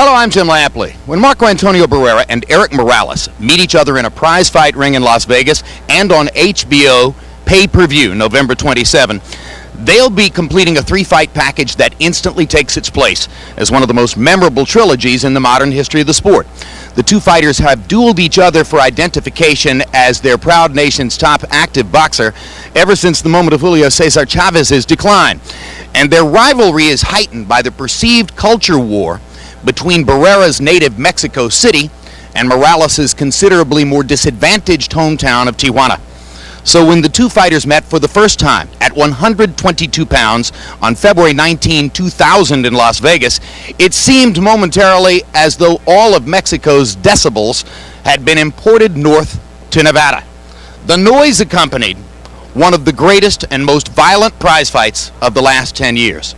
Hello, I'm Jim Lampley. When Marco Antonio Barrera and Erik Morales meet each other in a prize fight ring in Las Vegas and on HBO pay-per-view November 27, they'll be completing a three-fight package that instantly takes its place as one of the most memorable trilogies in the modern history of the sport. The two fighters have dueled each other for identification as their proud nation's top active boxer ever since the moment of Julio Cesar Chavez's decline. And their rivalry is heightened by the perceived culture war between Barrera's native Mexico City and Morales' considerably more disadvantaged hometown of Tijuana. So when the two fighters met for the first time at 122 pounds on February 19, 2000 in Las Vegas, it seemed momentarily as though all of Mexico's decibels had been imported north to Nevada. The noise accompanied one of the greatest and most violent prize fights of the last 10 years.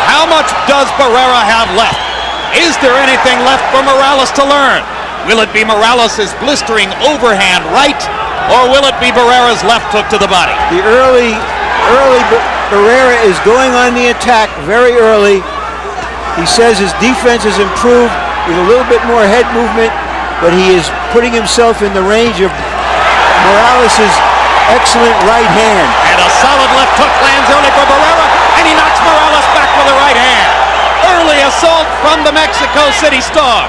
How much does Barrera have left? Is there anything left for Morales to learn? Will it be Morales' blistering overhand right, or will it be Barrera's left hook to the body? The early Barrera is going on the attack very early. He says his defense has improved with a little bit more head movement, but he is putting himself in the range of Morales' excellent right hand. And a solid left hook lands early for Barrera, and he knocks Morales back with a right hand. Early assault from the Mexico City star.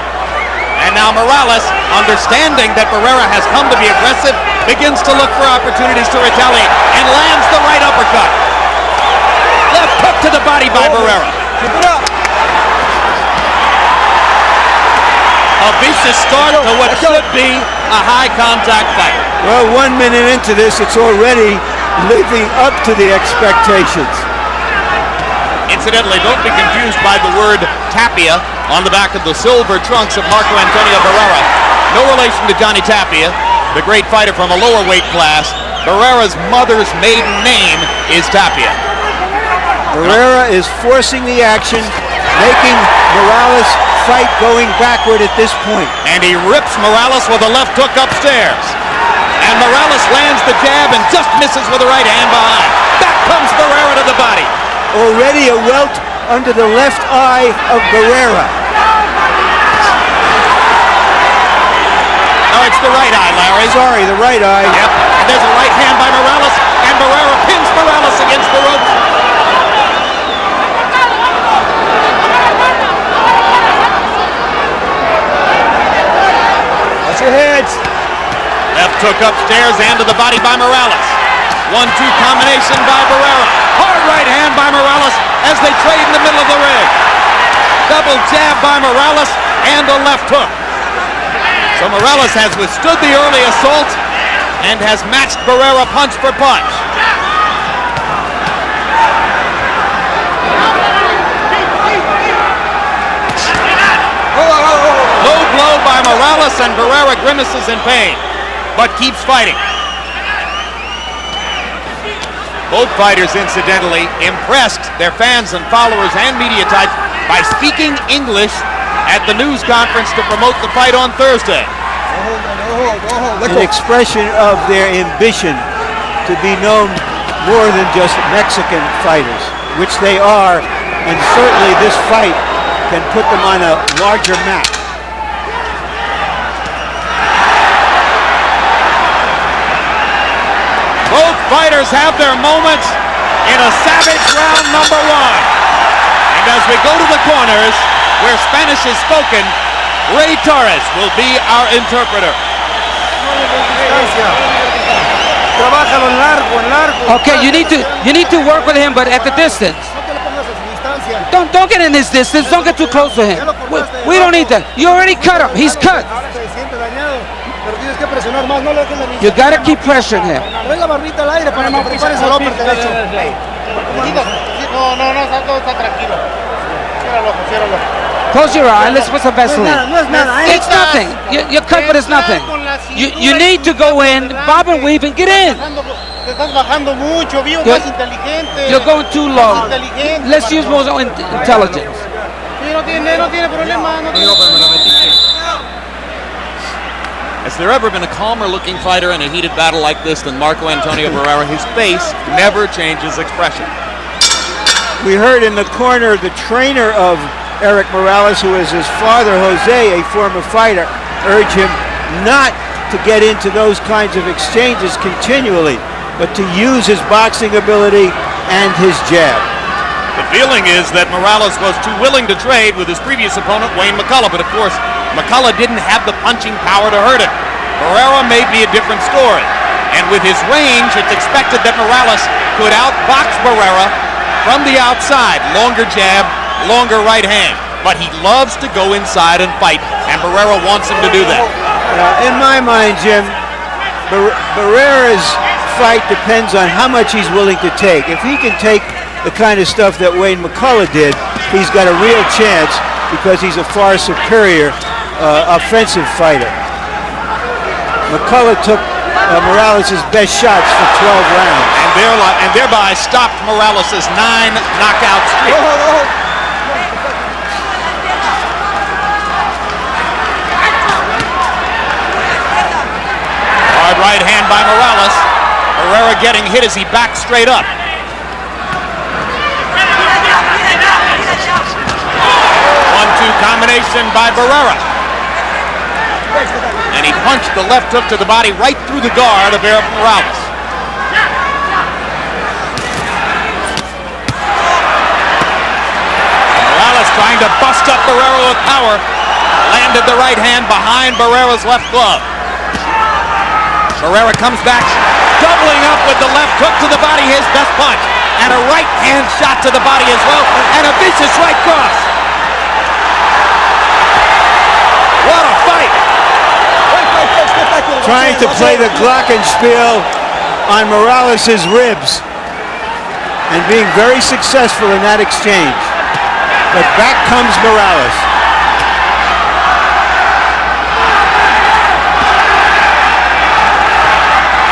And now Morales, understanding that Barrera has come to be aggressive, begins to look for opportunities to retaliate and lands the right uppercut. Left hook to the body by Barrera. A vicious start to what should be a high contact fight. Well, 1 minute into this, it's already living up to the expectations. Incidentally, don't be confused by the word Tapia on the back of the silver trunks of Marco Antonio Barrera. No relation to Johnny Tapia, the great fighter from a lower weight class. Barrera's mother's maiden name is Tapia. Barrera is forcing the action, making Morales fight going backward at this point. And he rips Morales with a left hook upstairs. And Morales lands the jab and just misses with the right hand behind. Back comes Barrera to the body. Already a welt under the left eye of Barrera. Oh, it's the right eye, Larry. Sorry, the right eye. Yep, and there's a right hand by Morales, and Barrera pins Morales against the ropes. Watch your heads. Left hook upstairs and to the body by Morales. 1-2 combination by Barrera. Hard right hand by Morales as they trade in the middle of the ring. Double jab by Morales and a left hook. So Morales has withstood the early assault and has matched Barrera punch for punch. Low blow by Morales, and Barrera grimaces in pain, but keeps fighting. Both fighters, incidentally, impressed their fans and followers and media types by speaking English at the news conference to promote the fight on Thursday. An expression of their ambition to be known more than just Mexican fighters, which they are, and certainly this fight can put them on a larger map. Both fighters have their moments in a savage round number one. And as we go to the corners, where Spanish is spoken, Ray Torres will be our interpreter. Okay, you need to work with him, but at the distance. Don't get in his distance. Don't get too close to him. We don't need that. You already cut him. He's cut. You gotta keep pressuring him. Close your eye. Let's put some Vaseline. It's nothing. You're cut, but it's nothing. You need to go in, bob and weave, and get in. You're going too low. Let's use more intelligence. Has there ever been a calmer-looking fighter in a heated battle like this than Marco Antonio Barrera? His face never changes expression. We heard in the corner the trainer of Erik Morales, who is his father, Jose, a former fighter, urge him not to get into those kinds of exchanges continually, but to use his boxing ability and his jab. The feeling is that Morales was too willing to trade with his previous opponent, Wayne McCullough, but of course, McCullough didn't have the punching power to hurt him. Barrera may be a different story, and with his range, it's expected that Morales could outbox Barrera from the outside. Longer jab, longer right hand, but he loves to go inside and fight, and Barrera wants him to do that. In my mind, Jim, Barrera's fight depends on how much he's willing to take. If he can take the kind of stuff that Wayne McCullough did, he's got a real chance because he's a far superior offensive fighter. McCullough took Morales' best shots for 12 rounds. And thereby stopped Morales' 9 knockout streak. Hard right hand by Morales. Barrera getting hit as he backs straight up. 1-2 combination by Barrera. And he punched the left hook to the body right through the guard of Erik Morales. Morales trying to bust up Barrera with power. Landed the right hand behind Barrera's left glove. Barrera comes back, doubling up with the left hook to the body, his best punch. And a right hand shot to the body as well, and a vicious right cross. What a fight! Trying to play the glockenspiel on Morales' ribs and being very successful in that exchange. But back comes Morales.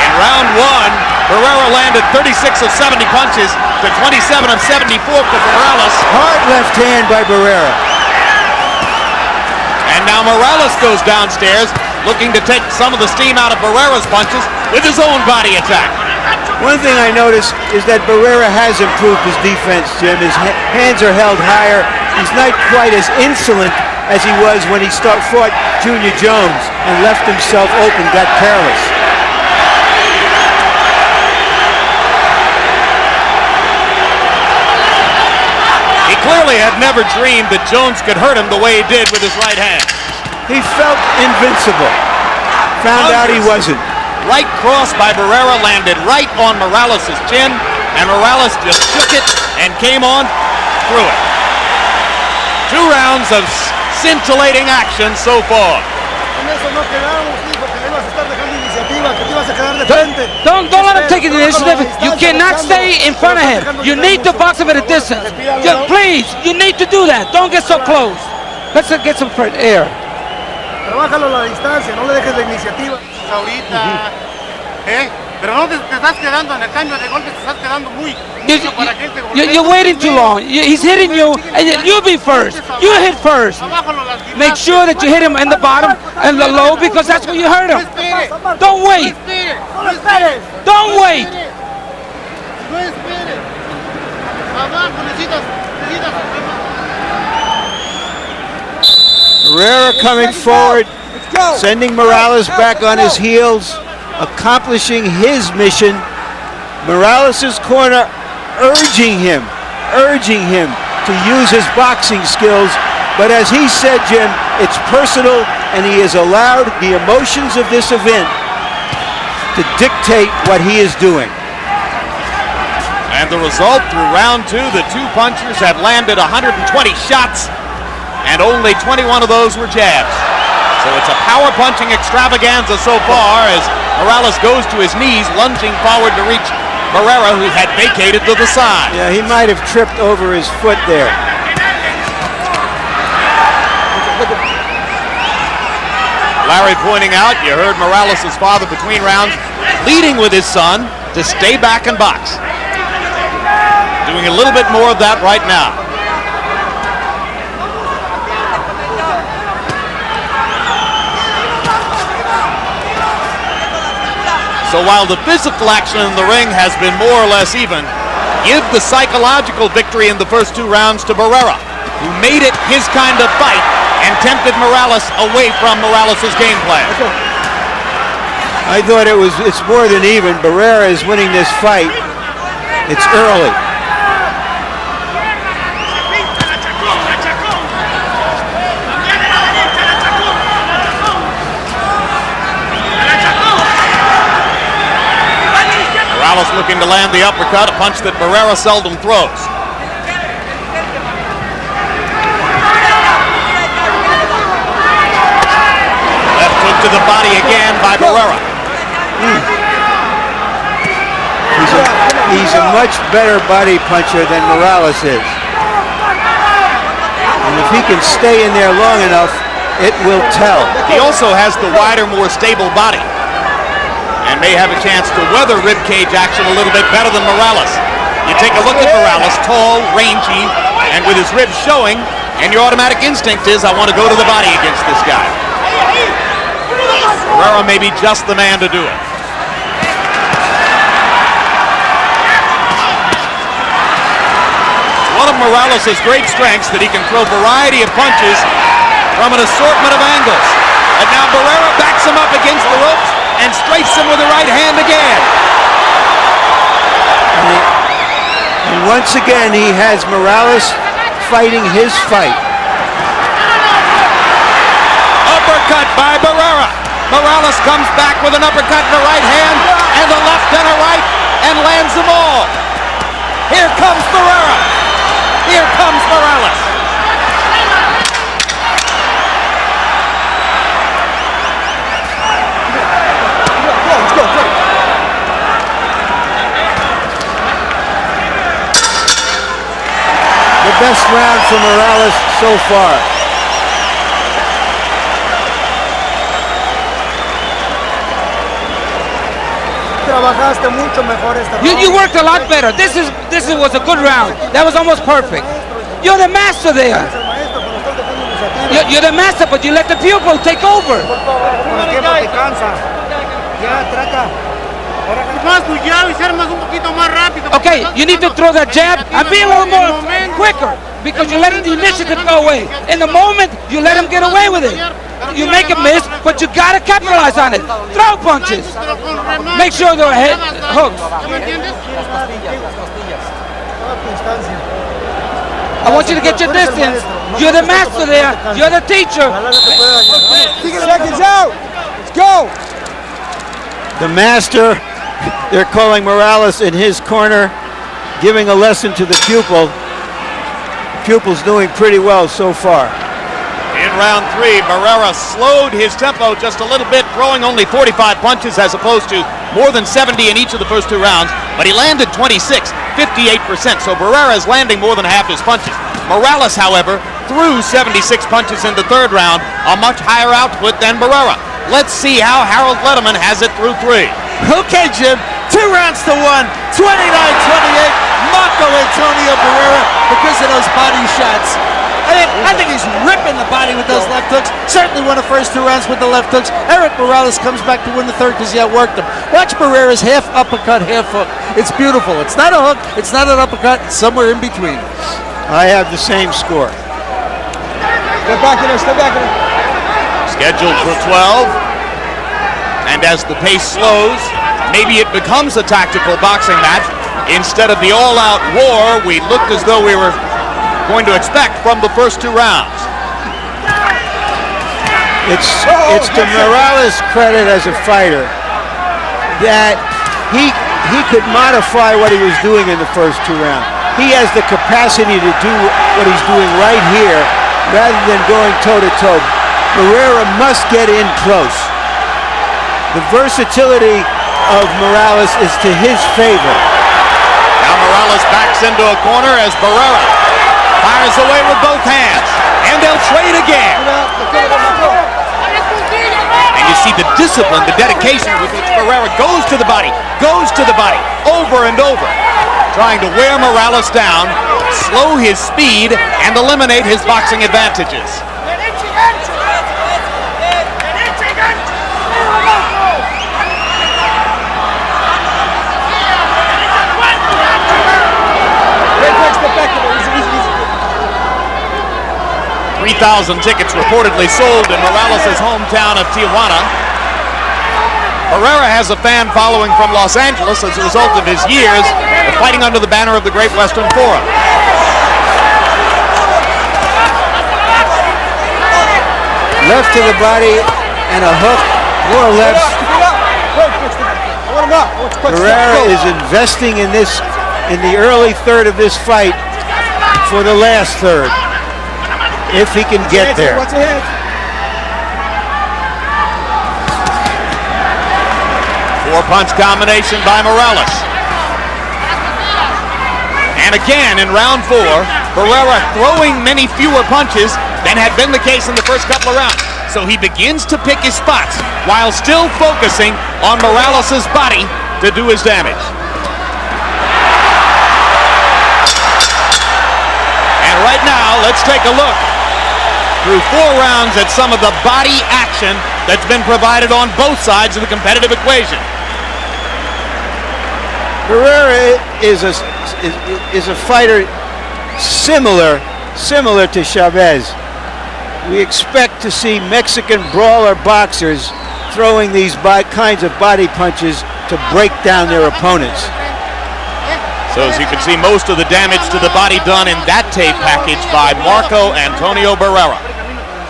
In round 1, Barrera landed 36 of 70 punches to 27 of 74 for Morales. Hard left hand by Barrera. And now Morales goes downstairs, looking to take some of the steam out of Barrera's punches with his own body attack. One thing I noticed is that Barrera has improved his defense, Jim. His hands are held higher. He's not quite as insolent as he was when he fought Junior Jones and left himself open, got careless. He clearly had never dreamed that Jones could hurt him the way he did with his right hand. He felt invincible. Found out he wasn't. Right cross by Barrera landed right on Morales' chin, and Morales just shook it and came on through it. 2 rounds of scintillating action so far. Don't let him take the initiative. You cannot stay in front of him. You need to box him at a distance. Please, you need to do that. Don't get so close. Let's get some air. Trabájalo la distancia, no le dejes la iniciativa. Ahorita, pero no te estás quedando en el cambio de golpes, te estás quedando muy. You're waiting too long. He's hitting you, and you be first. You hit first. Make sure that you hit him in the bottom and the low, because that's where you hurt him. Don't wait. Don't wait. No esperes. Abajo necesitas. Barrera coming forward, sending Morales back on his heels, accomplishing his mission. Morales' corner urging him to use his boxing skills. But as he said, Jim, it's personal, and he has allowed the emotions of this event to dictate what he is doing. And the result through round 2, the 2 punchers had landed 120 shots, and only 21 of those were jabs. So it's a power punching extravaganza so far as Morales goes to his knees, lunging forward to reach Barrera, who had vacated to the side. Yeah, he might have tripped over his foot there. Larry pointing out, you heard Morales' father between rounds pleading with his son to stay back and box. Doing a little bit more of that right now. So while the physical action in the ring has been more or less even, give the psychological victory in the first 2 rounds to Barrera, who made it his kind of fight and tempted Morales away from Morales' game plan. I thought it's more than even. Barrera is winning this fight. It's early. Morales looking to land the uppercut, a punch that Barrera seldom throws. Left hook to the body again by Barrera. He's a much better body puncher than Morales is. And if he can stay in there long enough, it will tell. He also has the wider, more stable body, and may have a chance to weather ribcage action a little bit better than Morales. You take a look at Morales, tall, rangy, and with his ribs showing, and your automatic instinct is, I want to go to the body against this guy. Barrera may be just the man to do it. One of Morales' great strengths that he can throw a variety of punches from an assortment of angles. And now Barrera backs him up against the ropes and strafes him with the right hand again. And once again, he has Morales fighting his fight. Uppercut by Barrera. Morales comes back with an uppercut and a right hand, and a left and a right, and lands them all. Here comes Barrera. Here comes Morales. The best round for Morales so far. You worked a lot better. This was a good round. That was almost perfect. You're the master there. You're the master, but you let the pupil take over. Okay, you need to throw that jab and be a little more quicker because you're letting the initiative go away. In the moment, you let him get away with it. You make him miss, but you gotta capitalize on it. Throw punches. Make sure they're head hooks. I want you to get your distance. You're the master there. You're the teacher. Seconds out. Let's go. The master, they're calling Morales in his corner, giving a lesson to the pupil. The pupil's doing pretty well so far. In round 3, Barrera slowed his tempo just a little bit, throwing only 45 punches as opposed to more than 70 in each of the first 2 rounds, but he landed 26, 58%, so Barrera is landing more than half his punches. Morales, however, threw 76 punches in the 3rd round, a much higher output than Barrera. Let's see how Harold Letterman has it through 3. Okay, Jim, 2 rounds to 1, 29-28, Marco Antonio Barrera because of those body shots. I think he's ripping the body with those left hooks. Certainly won the first 2 rounds with the left hooks. Erik Morales comes back to win the 3rd because he outworked him. Watch Barrera's half uppercut, half hook. It's beautiful. It's not a hook. It's not an uppercut. It's somewhere in between. I have the same score. Step back in there. Step back in there. Scheduled for 12. And as the pace slows, maybe it becomes a tactical boxing match. Instead of the all-out war we looked as though we were going to expect from the first 2 rounds. It's to Morales' credit as a fighter that he could modify what he was doing in the first 2 rounds. He has the capacity to do what he's doing right here rather than going toe-to-toe. Barrera must get in close. The versatility of Morales is to his favor. Now Morales backs into a corner as Barrera fires away with both hands, and they'll trade again. And you see the discipline, the dedication with which Barrera goes to the body, over and over, trying to wear Morales down, slow his speed, and eliminate his boxing advantages. 3,000 tickets reportedly sold in Morales' hometown of Tijuana. Barrera has a fan following from Los Angeles as a result of his years of fighting under the banner of the Great Western Forum. Left to the body and a hook, more or less. Barrera is investing in this, in the early third of this fight for the last third, if he can get there. Four-punch combination by Morales. And again, in round 4, Barrera throwing many fewer punches than had been the case in the first couple of rounds. So he begins to pick his spots while still focusing on Morales' body to do his damage. And right now, let's take a look through 4 rounds at some of the body action that's been provided on both sides of the competitive equation. Barrera is a fighter similar to Chavez. We expect to see Mexican brawler boxers throwing these kinds of body punches to break down their opponents. So as you can see, most of the damage to the body done in that tape package by Marco Antonio Barrera.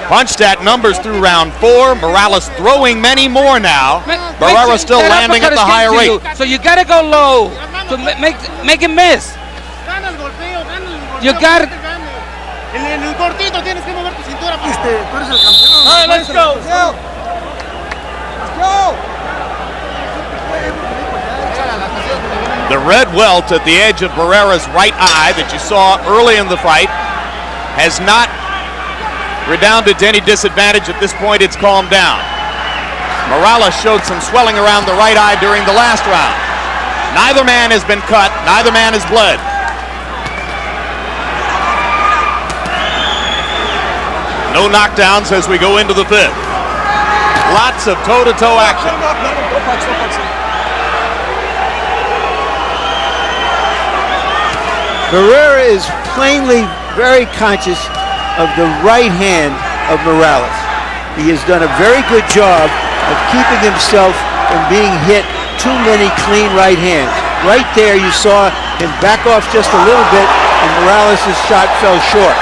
Punched at numbers through round 4. Morales throwing many more now. Barrera still landing at the higher rate. So you got to go low to make him miss. You got to. En el cortito tienes que mover tu cintura. Tú eres el campeón. All right, let's go. Let's go. The red welt at the edge of Barrera's right eye that you saw early in the fight has not redounded to any disadvantage. At this point, it's calmed down. Morales showed some swelling around the right eye during the last round. Neither man has been cut. Neither man has bled. No knockdowns as we go into the 5th. Lots of toe-to-toe action. Barrera is plainly very conscious of the right hand of Morales. He has done a very good job of keeping himself from being hit too many clean right hands. Right there you saw him back off just a little bit and Morales' shot fell short.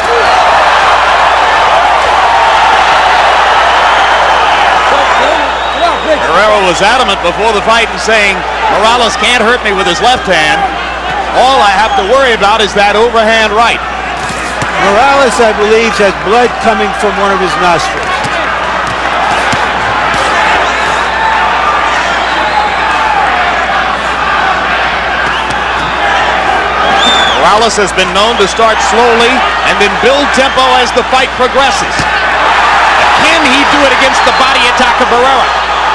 Barrera was adamant before the fight in saying, Morales can't hurt me with his left hand. All I have to worry about is that overhand right. Morales, I believe, has blood coming from one of his nostrils. Morales has been known to start slowly and then build tempo as the fight progresses. Can he do it against the body attack of Barrera?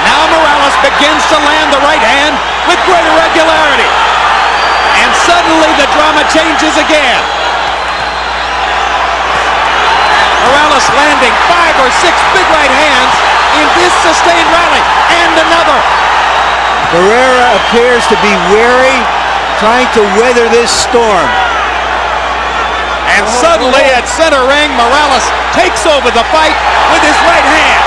Now Morales begins to land the right hand with greater regularity. And suddenly the drama changes again. Morales landing 5 or 6 big right hands in this sustained rally. And another. Barrera appears to be wary, trying to weather this storm. And suddenly at center ring, Morales takes over the fight with his right hand.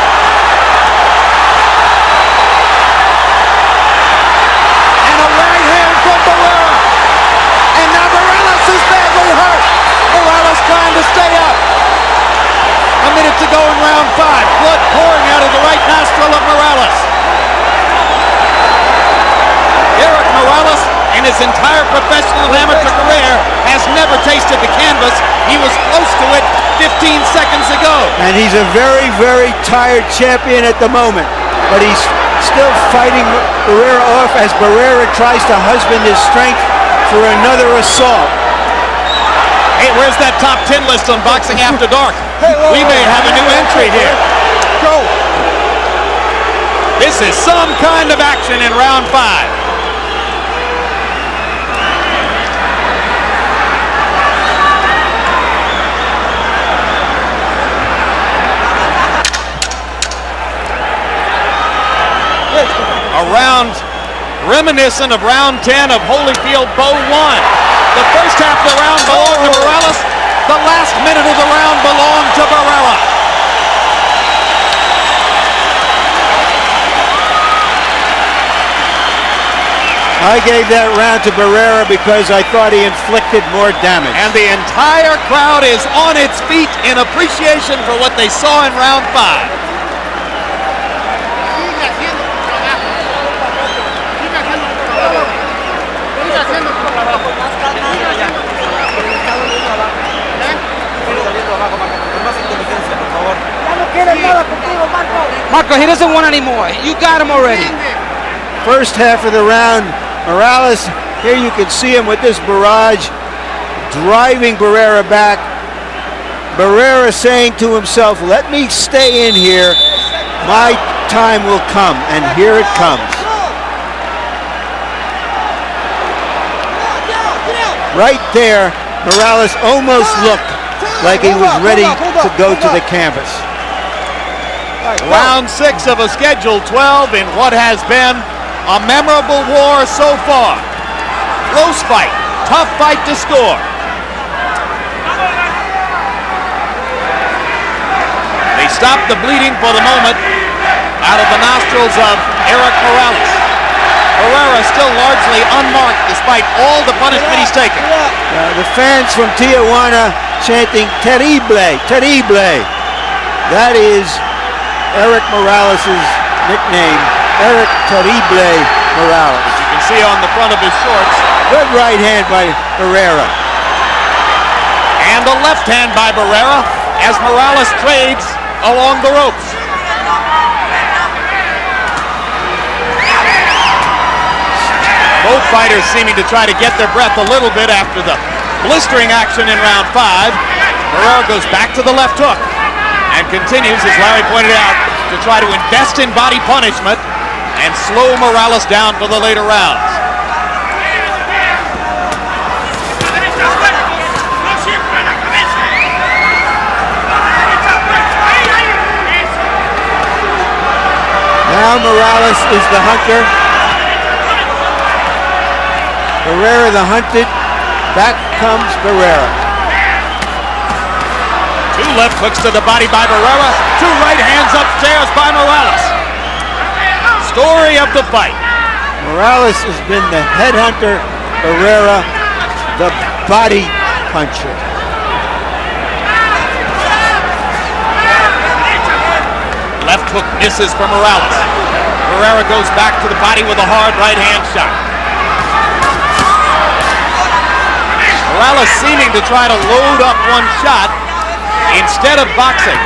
And a right hand from Barrera. And now Morales is badly hurt. Morales trying to stay up. A minute to go in round 5. Blood pouring out of the right nostril of Morales. Erik Morales, in his entire professional amateur career, has never tasted the canvas. He was close to it 15 seconds ago. And he's a very, very tired champion at the moment. But he's still fighting Barrera off as Barrera tries to husband his strength for another assault. Hey, where's that top 10 list on Boxing After Dark? We may have a new entry here. Go. This is some kind of action in round 5. A round reminiscent of round 10 of Holyfield Bow 1. The first half of the round belonged to Morales. The last minute of the round belonged to Barrera. I gave that round to Barrera because I thought he inflicted more damage. And the entire crowd is on its feet in appreciation for what they saw in round 5. Marco, he doesn't want any more. You got him already. First half of the round, Morales, here you can see him with this barrage, driving Barrera back. Barrera saying to himself, let me stay in here. My time will come, and here it comes. Right there, Morales almost looked like he was ready to go to the canvas. Round 6 of a scheduled 12 in what has been a memorable war so far. Close fight, tough fight to score. They stopped the bleeding for the moment out of the nostrils of Erik Morales. Barrera still largely unmarked despite all the punishment he's taken. The fans from Tijuana chanting "Terrible, terrible." That is Erik Morales' nickname, Erik Terrible Morales. As you can see on the front of his shorts. Good right hand by Barrera. And a left hand by Barrera as Morales trades along the ropes. Both fighters seeming to try to get their breath a little bit after the blistering action in round 5. Barrera goes back to the left hook and continues, as Larry pointed out, to try to invest in body punishment and slow Morales down for the later rounds. Now Morales is the hunter. Barrera the hunted. Back comes Barrera. 2 left hooks to the body by Barrera. 2 right hands upstairs by Morales. Story of the fight. Morales has been the headhunter. Barrera, the body puncher. Left hook misses for Morales. Barrera goes back to the body with a hard right hand shot. Morales seeming to try to load up one shot instead of boxing.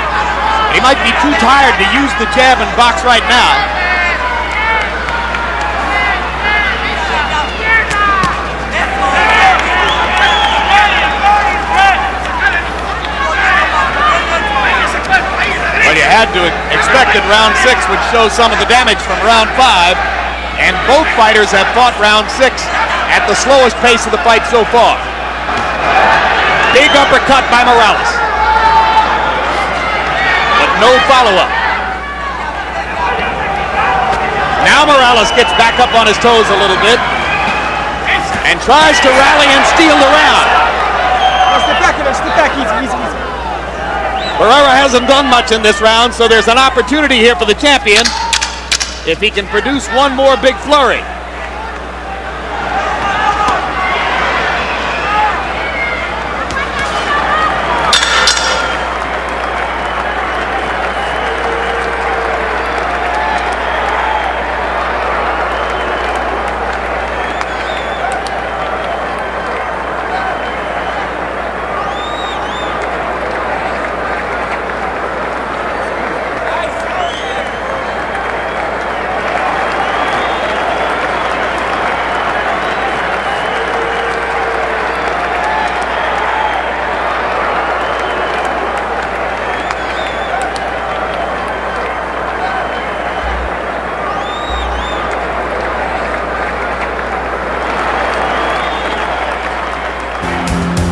He might be too tired to use the jab and box right now. But you had to expect that round 6 would show some of the damage from round 5, and both fighters have fought round 6 at the slowest pace of the fight so far. Big uppercut by Morales. No follow-up. Now Morales gets back up on his toes a little bit and tries to rally and steal the round. Step back, easy. Barrera hasn't done much in this round, so there's an opportunity here for the champion if he can produce one more big flurry.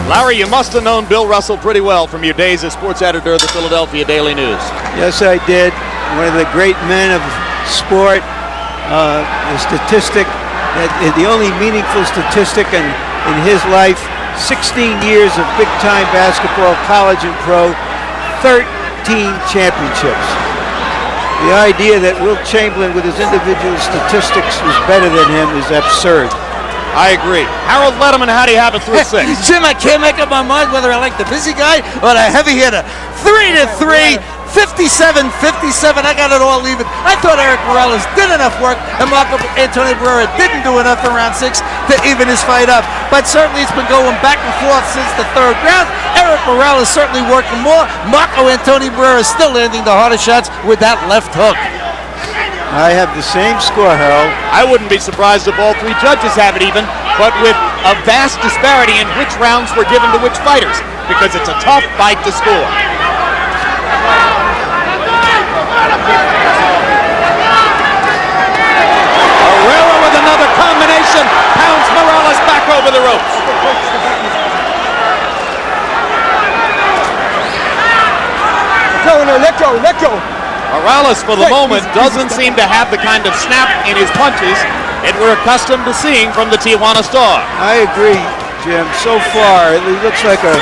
Larry, you must have known Bill Russell pretty well from your days as sports editor of the Philadelphia Daily News. Yes, I did. One of the great men of sport. The statistic, the only meaningful statistic in his life, 16 years of big-time basketball, college and pro, 13 championships. The idea that Will Chamberlain, with his individual statistics, is better than him is absurd. I agree. Harold Letterman, how do you have it through 6? Jim, I can't make up my mind whether I like the busy guy or the heavy hitter. 3-3, 57-57. I got it all even. I thought Erik Morales did enough work, and Marco Antonio Barrera didn't do enough in round 6 to even his fight up. But certainly it's been going back and forth since the 3rd round. Erik Morales certainly working more. Marco Antonio Barrera is still landing the hardest shots with that left hook. I have the same score, Harold. I wouldn't be surprised if all 3 judges have it even, but with a vast disparity in which rounds were given to which fighters, because it's a tough fight to score. Barrera with another combination, pounds Morales back over the ropes. Let go. Morales, for the moment, doesn't seem to have the kind of snap in his punches that we're accustomed to seeing from the Tijuana Star. I agree, Jim. So far, it looks like a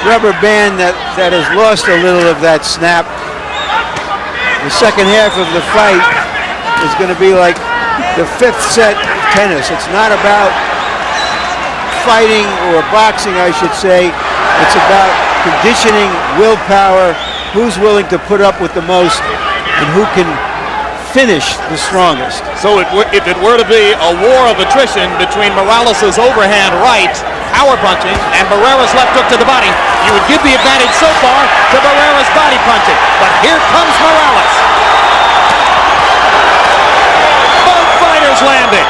rubber band that has lost a little of that snap. The second half of the fight is going to be like the 5th set of tennis. It's not about fighting or boxing, I should say. It's about conditioning, willpower, who's willing to put up with the most, and who can finish the strongest. So if it were to be a war of attrition between Morales' overhand right, power punching, and Barrera's left hook to the body, you would give the advantage so far to Barrera's body punching. But here comes Morales. Both fighters landing.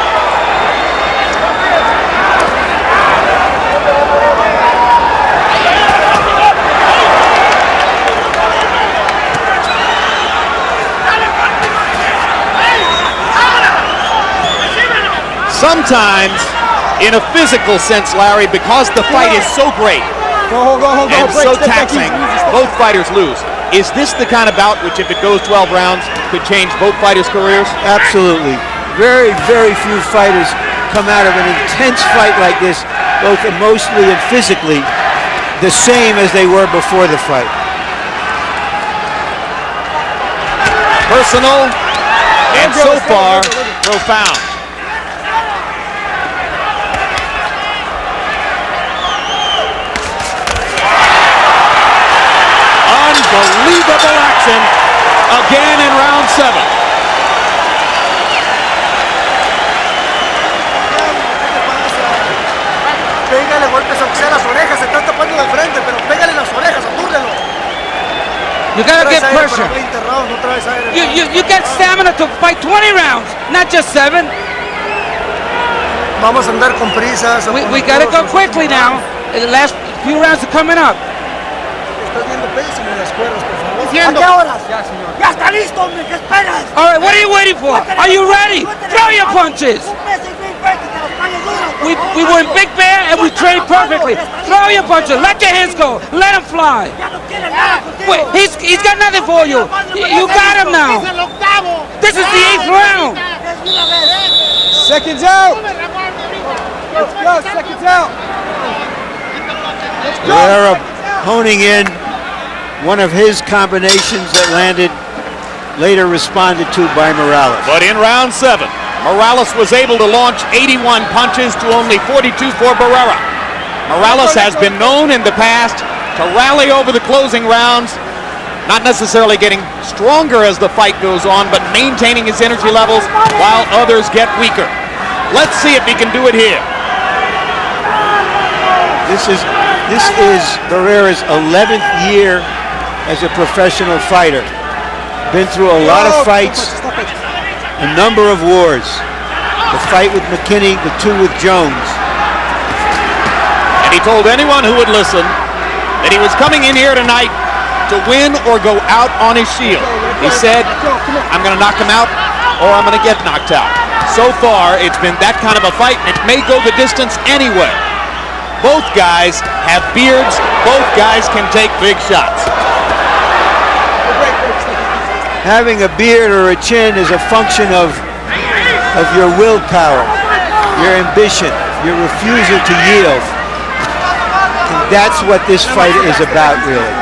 Sometimes, in a physical sense, Larry, because the fight is so great and so taxing, both fighters lose. Is this the kind of bout which, if it goes 12 rounds, could change both fighters' careers? Absolutely. Very, very few fighters come out of an intense fight like this, both emotionally and physically, the same as they were before the fight. Personal, and so far, profound. Unbelievable action again in round 7. Pégale golpes aunque sea las orejas, se está tapando de frente, pero pégale las orejas, atúrdelo. You gotta get pressure. You got stamina to fight 20 rounds, not just 7. Vamos a andar con prisas. We gotta go quickly now. The last few rounds are coming up. Estás viendo pésimo en las cuerdas, por favor. ¿A qué horas? Ya, señor. Ya está listo, hombre, ¿qué esperas? All right, what are you waiting for? Are you ready? Throw your punches. We were in Big Bear and we trained perfectly. Throw your punches. Let your hands go. Let them fly. Wait, he's got nothing for you. You got him now. This is the 8th round. Seconds out. Let's go, seconds out. Let's go. Barrera honing in one of his combinations that landed, later responded to by Morales. But in round 7, Morales was able to launch 81 punches to only 42 for Barrera. Morales has been known in the past to rally over the closing rounds, not necessarily getting stronger as the fight goes on, but maintaining his energy levels while others get weaker. Let's see if he can do it here. This is Barrera's 11th year as a professional fighter. Been through a lot of fights, a number of wars. The fight with McKinney, the 2 with Jones. And he told anyone who would listen that he was coming in here tonight to win or go out on his shield. He said, I'm going to knock him out or I'm going to get knocked out. So far, it's been that kind of a fight, and it may go the distance anyway. Both guys have beards. Both guys can take big shots. Having a beard or a chin is a function of your willpower, your ambition, your refusal to yield. And that's what this fight is about, really.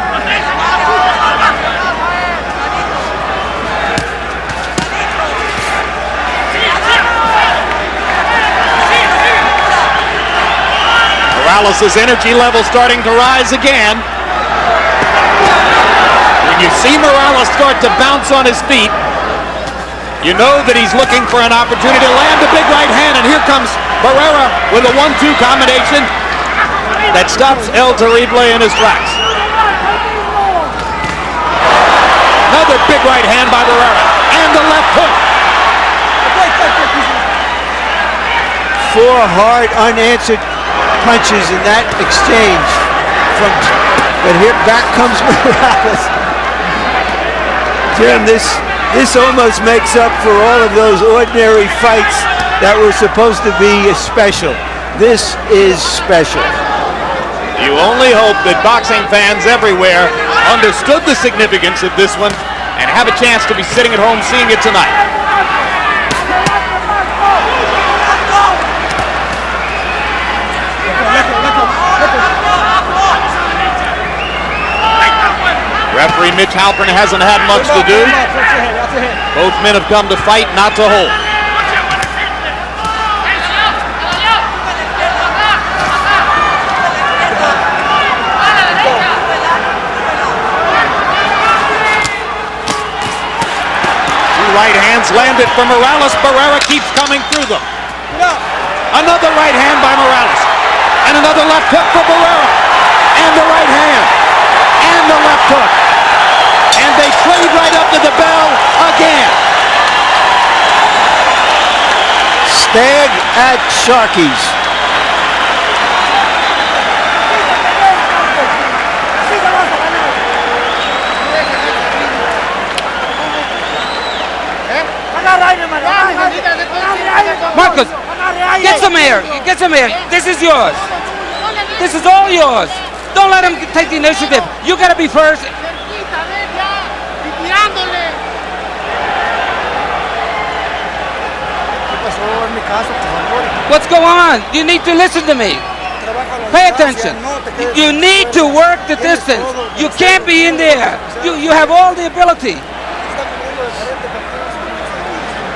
Morales' energy level starting to rise again. When you see Morales start to bounce on his feet, you know that he's looking for an opportunity to land a big right hand, and here comes Barrera with a 1-2 combination that stops El Terrible in his tracks. Another big right hand by Barrera, and the left hook. 4 hard, unanswered punches in that exchange. But here back comes Morales. Jim, this almost makes up for all of those ordinary fights that were supposed to be special. This is special. You only hope that boxing fans everywhere understood the significance of this one and have a chance to be sitting at home seeing it tonight. Referee Mitch Halpern hasn't had much to do. Both men have come to fight, not to hold. Two right hands landed for Morales. Barrera keeps coming through them. Another right hand by Morales. And another left hook for Barrera. And the right hand. And the left hook. And they trade right up to the bell again. Stag at Sharky's. Marcus, get some air. Get some air. This is yours. This is all yours. Don't let him take the initiative. You got to be first. What's going on? You need to listen to me. Pay attention. You need to work the distance. You can't be in there. You have all the ability.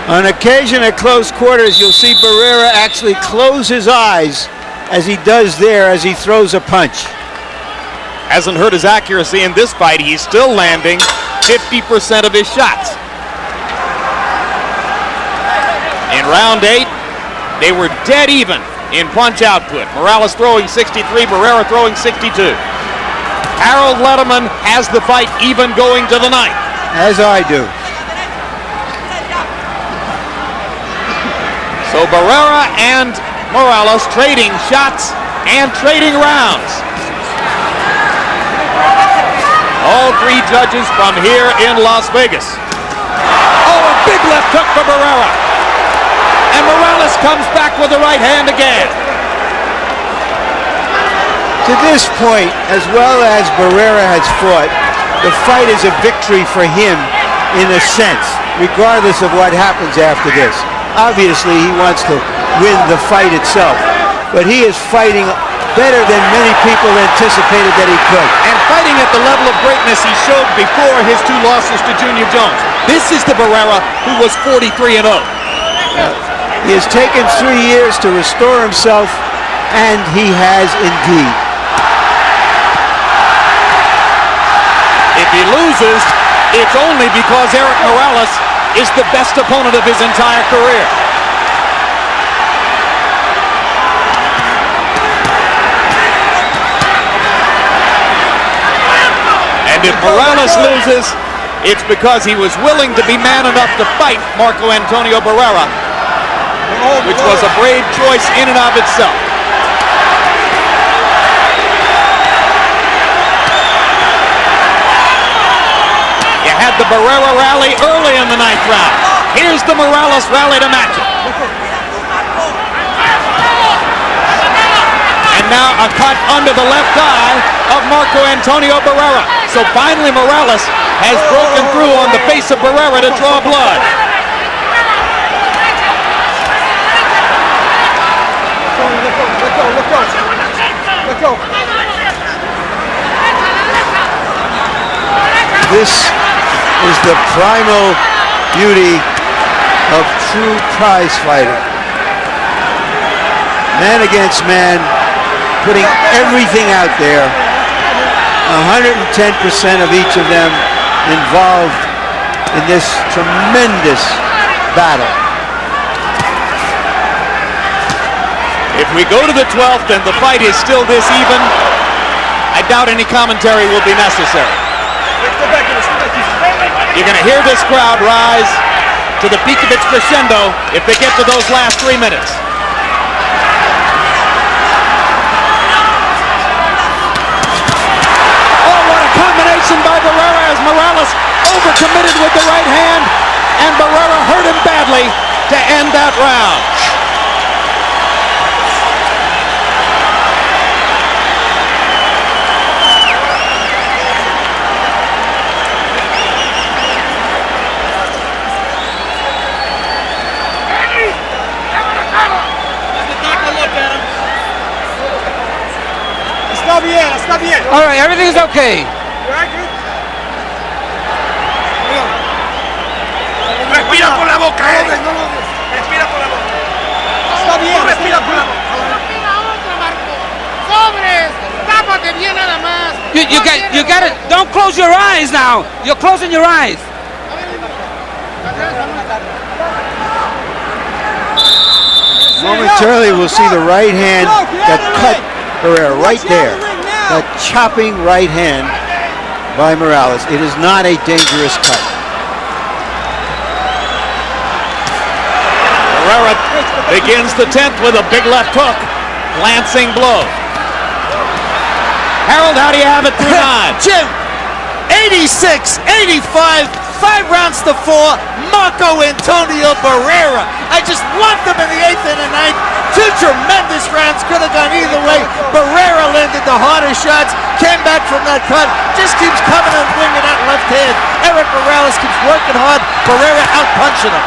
On occasion at close quarters, you'll see Barrera actually close his eyes as he does there as he throws a punch. Hasn't hurt his accuracy in this fight. He's still landing 50% of his shots. In round 8, they were dead even in punch output. Morales throwing 63, Barrera throwing 62. Harold Letterman has the fight even going to the 9th. As I do. So Barrera and Morales trading shots and trading rounds. All 3 judges from here in Las Vegas. Oh, a big left hook for Barrera. And Morales comes back with the right hand again. To this point, as well as Barrera has fought, the fight is a victory for him in a sense, regardless of what happens after this. Obviously, he wants to win the fight itself, but he is fighting better than many people anticipated that he could. And fighting at the level of greatness he showed before his 2 losses to Junior Jones. This is the Barrera who was 43-0. He has taken 3 years to restore himself, and he has indeed. If he loses, it's only because Erik Morales is the best opponent of his entire career. And if Morales loses, it's because he was willing to be man enough to fight Marco Antonio Barrera, which was a brave choice in and of itself. You had the Barrera rally early in the 9th round. Here's the Morales rally to match it. And now a cut under the left eye of Marco Antonio Barrera. So finally Morales has broken through on the face of Barrera to draw blood. This is the primal beauty of true prize fighting. Man against man, putting everything out there. 110% of each of them involved in this tremendous battle. If we go to the 12th and the fight is still this even, I doubt any commentary will be necessary. You're going to hear this crowd rise to the peak of its crescendo if they get to those last 3 minutes. Oh, what a combination by Barrera as Morales overcommitted with the right hand, and Barrera hurt him badly to end that round. Está bien. All right, everything is okay. Respira por la boca, Erik. Respira por la boca. Está bien, respira por la boca. Respira otra, Marco. Sobres. Tápate bien nada más. You got it. Don't close your eyes now. You're closing your eyes. Momentarily, we'll see the right hand that cut Barrera right there. That chopping right hand by Morales. It is not a dangerous cut. Barrera begins the 10th with a big left hook. Glancing blow. Harold, how do you have it through 9? Jim, 86, 85, 5 rounds to 4. Marco Antonio Barrera. I just want them in the 8th and the 9th. 2 tremendous rounds, could have gone either way. Barrera landed the hardest shots, came back from that cut, just keeps coming and winging that left hand. Erik Morales keeps working hard. Barrera out-punching him.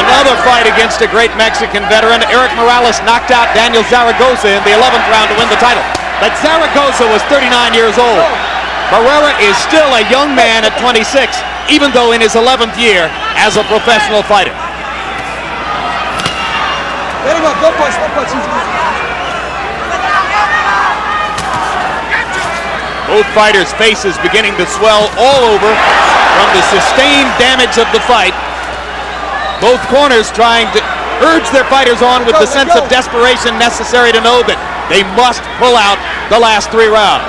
Another fight against a great Mexican veteran. Erik Morales knocked out Daniel Zaragoza in the 11th round to win the title. But Zaragoza was 39 years old. Barrera is still a young man at 26, even though in his 11th year as a professional fighter. Both fighters' faces beginning to swell all over from the sustained damage of the fight. Both corners trying to urge their fighters on with the sense of desperation necessary to know that they must pull out the last 3 rounds.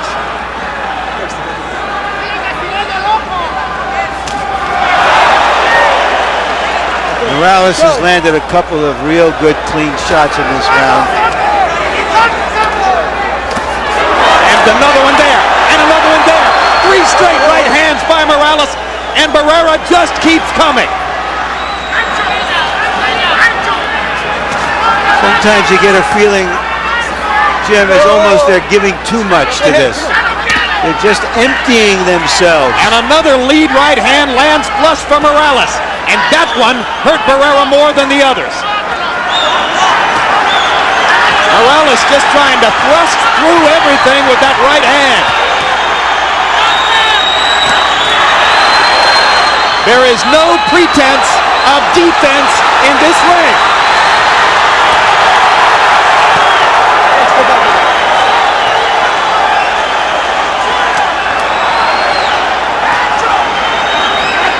Morales has landed a couple of real good clean shots in this round. And another one there, and another one there. 3 straight right hands by Morales, and Barrera just keeps coming. Sometimes you get a feeling, Jim, it's almost they're giving too much to this. They're just emptying themselves. And another lead right hand lands flush for Morales. And that one hurt Barrera more than the others. Morales just trying to thrust through everything with that right hand. There is no pretense of defense in this ring.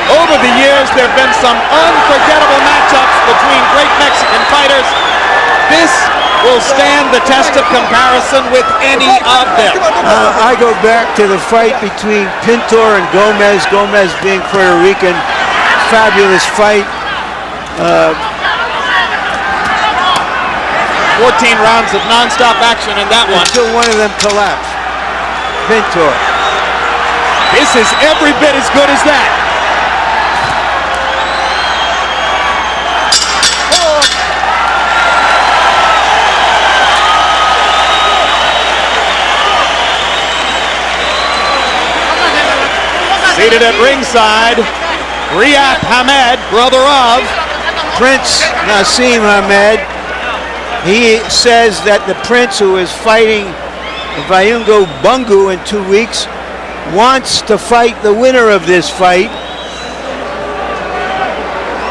Over the years, there have been some unforgettable matchups between great Mexican fighters. This will stand the test of comparison with any of them. I go back to the fight between Pintor and Gomez, Gomez being Puerto Rican. Fabulous fight. 14 rounds of non-stop action in that one. Until one of them collapsed. Pintor. This is every bit as good as that. Seated at ringside, Riyad Hamed, brother of Prince Nassim Hamed. He says that the Prince, who is fighting Vayungo Bungu in 2 weeks, wants to fight the winner of this fight.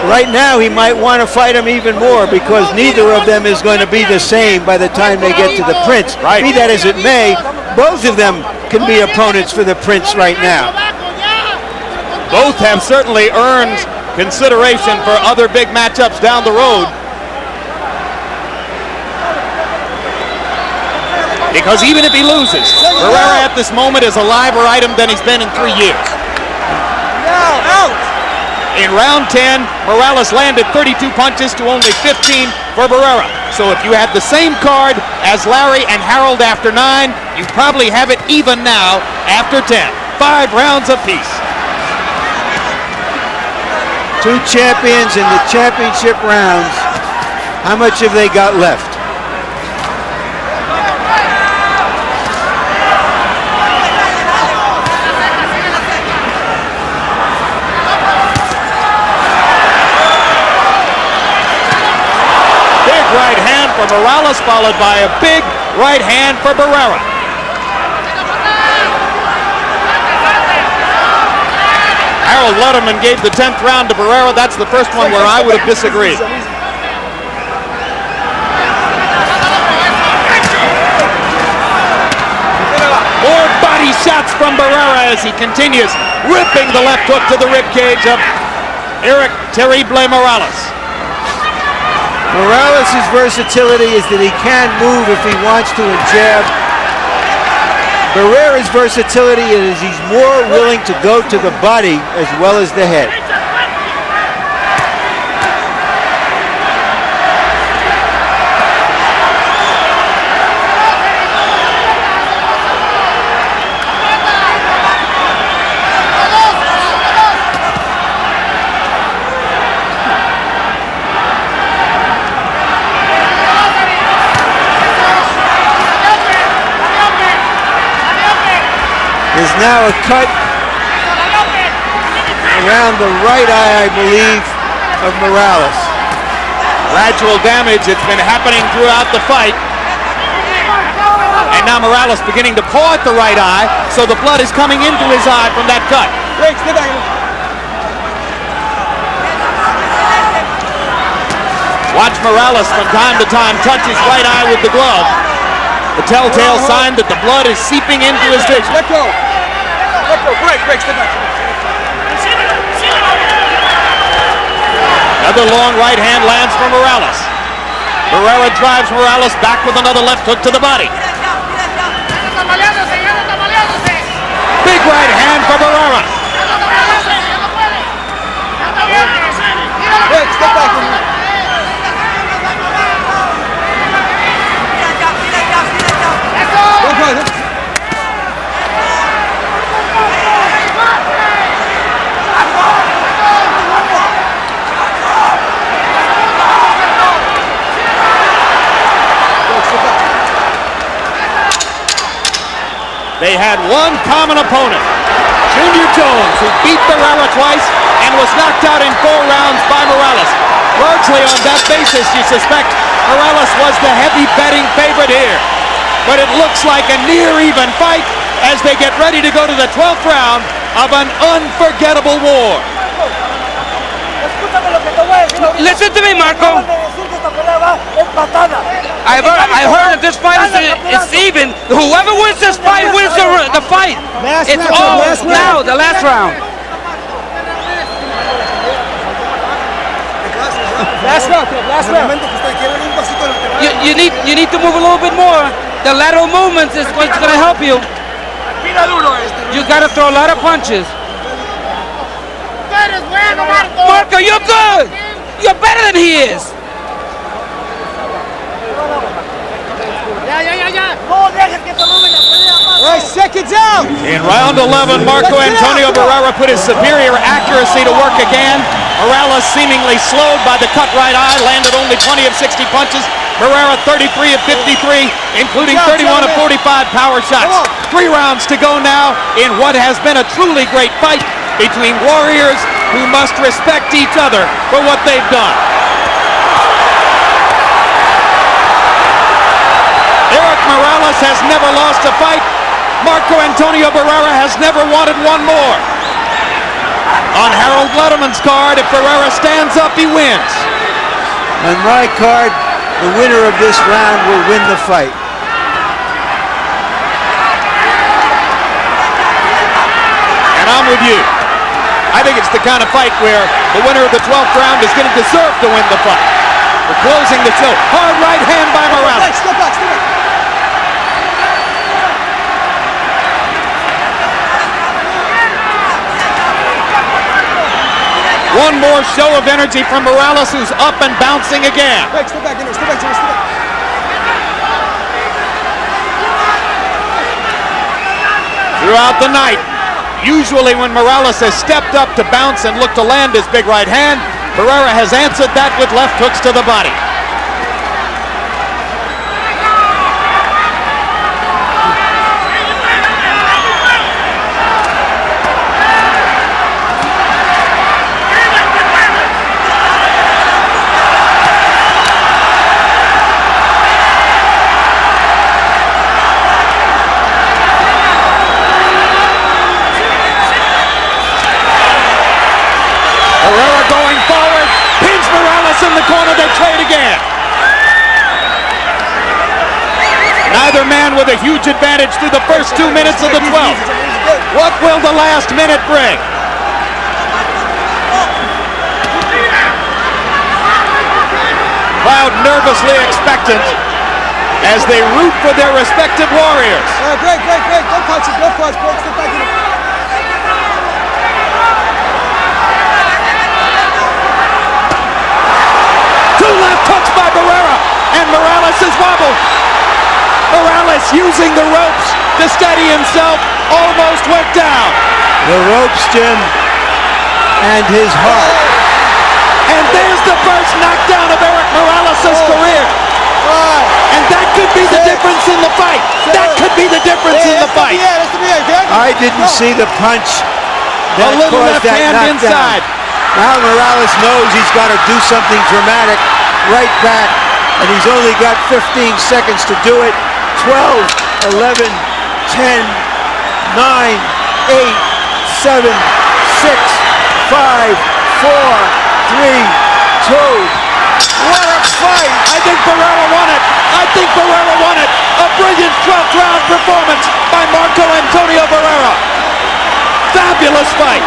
Right now, he might want to fight him even more because neither of them is going to be the same by the time they get to the Prince. Right. Be that as it may, both of them can be opponents for the Prince right now. Both have certainly earned consideration for other big matchups down the road. Because even if he loses, Barrera at this moment is a liver item than he's been in 3 years. In round 10, Morales landed 32 punches to only 15 for Barrera. So if you had the same card as Larry and Harold after 9, you probably have it even now after 10. 5 rounds apiece. Two champions in the championship rounds. How much have they got left? Right hand for Morales, followed by a big right hand for Barrera. Harold Letterman gave the 10th round to Barrera. That's the first one where I would have disagreed. More body shots from Barrera as he continues ripping the left hook to the ribcage of Erik Terrible Morales. Morales' versatility is that he can move if he wants to and jab. Barrera's versatility is he's more willing to go to the body as well as the head. There's now a cut around the right eye, I believe, of Morales. Gradual damage, it's been happening throughout the fight. And now Morales beginning to paw at the right eye, so the blood is coming into his eye from that cut. Watch Morales from time to time touch his right eye with the glove. The telltale sign that the blood is seeping into his vision. Let go. Let go. Break. Step back. Another long right hand lands for Morales. Barrera drives Morales back with another left hook to the body. Big right hand for Barrera. Break. Step back. They had one common opponent, Junior Jones, who beat Barrera twice and was knocked out in 4 rounds by Morales. Largely on that basis, you suspect Morales was the heavy betting favorite here. But it looks like a near even fight as they get ready to go to the 12th round of an unforgettable war. Listen to me, Marco. I heard that this fight is even. Whoever wins this fight wins the fight. It's all now, the last round. Last round. You need to move a little bit more. The lateral movements is what's going to help you. You got to throw a lot of punches. Marco, you're good. You're better than he is. Right, seconds out. In round 11, Marco Antonio Barrera put his superior accuracy to work again. Morales seemingly slowed by the cut right eye, landed only 20 of 60 punches. Barrera 33 of 53, including 31 of 45 power shots. 3 rounds to go now in what has been a truly great fight between warriors who must respect each other for what they've done. Erik Morales has never lost a fight, Marco Antonio Barrera has never wanted one more. On Harold Letterman's card, if Barrera stands up, he wins. On my card, the winner of this round will win the fight. And I'm with you. I think it's the kind of fight where the winner of the 12th round is going to deserve to win the fight. We're closing the show. Hard right hand by Morales. Step back, step back. One more show of energy from Morales, who's up and bouncing again. Step back, step back, step back. Throughout the night, usually when Morales has stepped up to bounce and look to land his big right hand, Barrera has answered that with left hooks to the body. In the corner, they trade again. Neither man with a huge advantage through the first 2 minutes of the 12th. What will the last minute bring? Crowd nervously expectant as they root for their respective warriors. Great. Don't punch it. Step back in. Two left hooks by Barrera, and Morales is wobbled. Morales using the ropes to steady himself, almost went down. The ropes, Jim, and his heart. And there's the first knockdown of Erik Morales' career. And that could be the difference in the fight. That could be the difference in the fight. I didn't see the punch that A little caused left that hand knockdown. inside. Now Morales knows he's got to do something dramatic right back, and he's only got 15 seconds to do it. 12, 11, 10, 9, 8, 7, 6, 5, 4, 3, 2. What a fight! I think Barrera won it. A brilliant 12th round performance by Marco Antonio Barrera. Fabulous fight.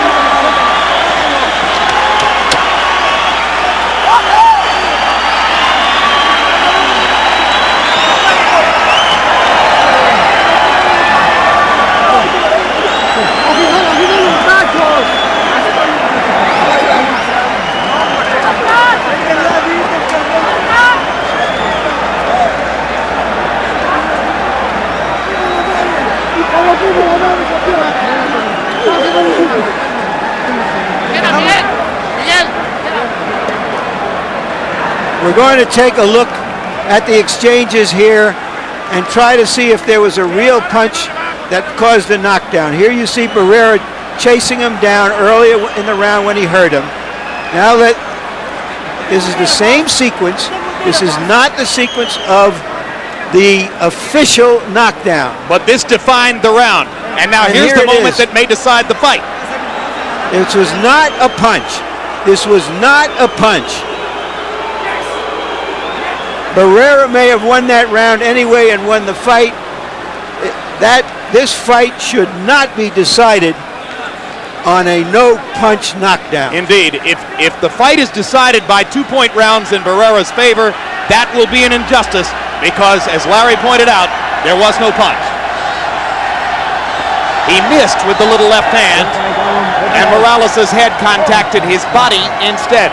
We're going to take a look at the exchanges here and try to see if there was a real punch that caused the knockdown. Here you see Barrera chasing him down earlier in the round when he hurt him. Now that this is the same sequence, this is not the sequence of the official knockdown. But this defined the round. And now here's the moment that may decide the fight. This was not a punch. This was not a punch. Barrera may have won that round anyway and won the fight. This fight should not be decided on a no-punch knockdown. Indeed, if the fight is decided by 2-point rounds in Barrera's favor, that will be an injustice because, as Larry pointed out, there was no punch. He missed with the little left hand, and Morales' head contacted his body instead.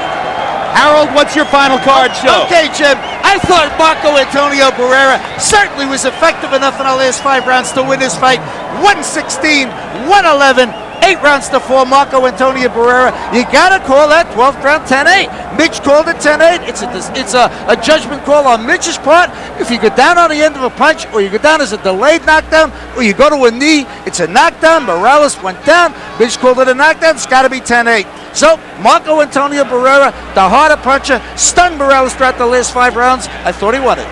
Harold, what's your final card show? Okay, Jim. I thought Marco Antonio Barrera certainly was effective enough in the last 5 rounds to win this fight. 116, 111, 8 rounds to 4. Marco Antonio Barrera. You gotta call that 12th round 10-8. Mitch called it 10-8. It's a judgment call on Mitch's part. If you go down on the end of a punch, or you go down as a delayed knockdown, or you go to a knee, it's a knockdown. Morales went down. Mitch called it a knockdown. It's got to be 10-8. So, Marco Antonio Barrera, the harder puncher, stunned Morales throughout the last 5 rounds. I thought he won it.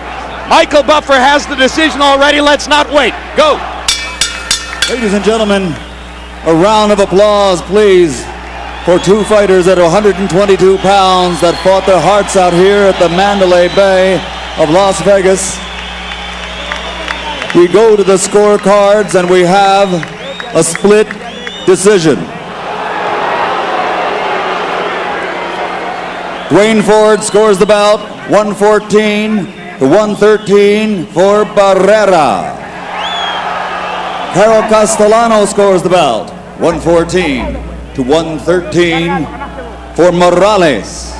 Michael Buffer has the decision already. Let's not wait. Go. Ladies and gentlemen, a round of applause, please, for two fighters at 122 pounds that fought their hearts out here at the Mandalay Bay of Las Vegas. We go to the scorecards and we have a split decision. Dwayne Ford scores the bout 114 to 113 for Barrera. Carol Castellano scores the bout 114 to 113 for Morales.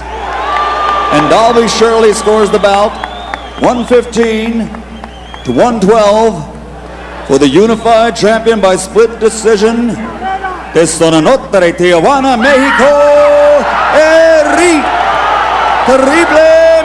And Dalby Shirley scores the bout 115 to 112 for the unified champion by split decision de Sonanotre, Tijuana, Mexico, Erik Terrible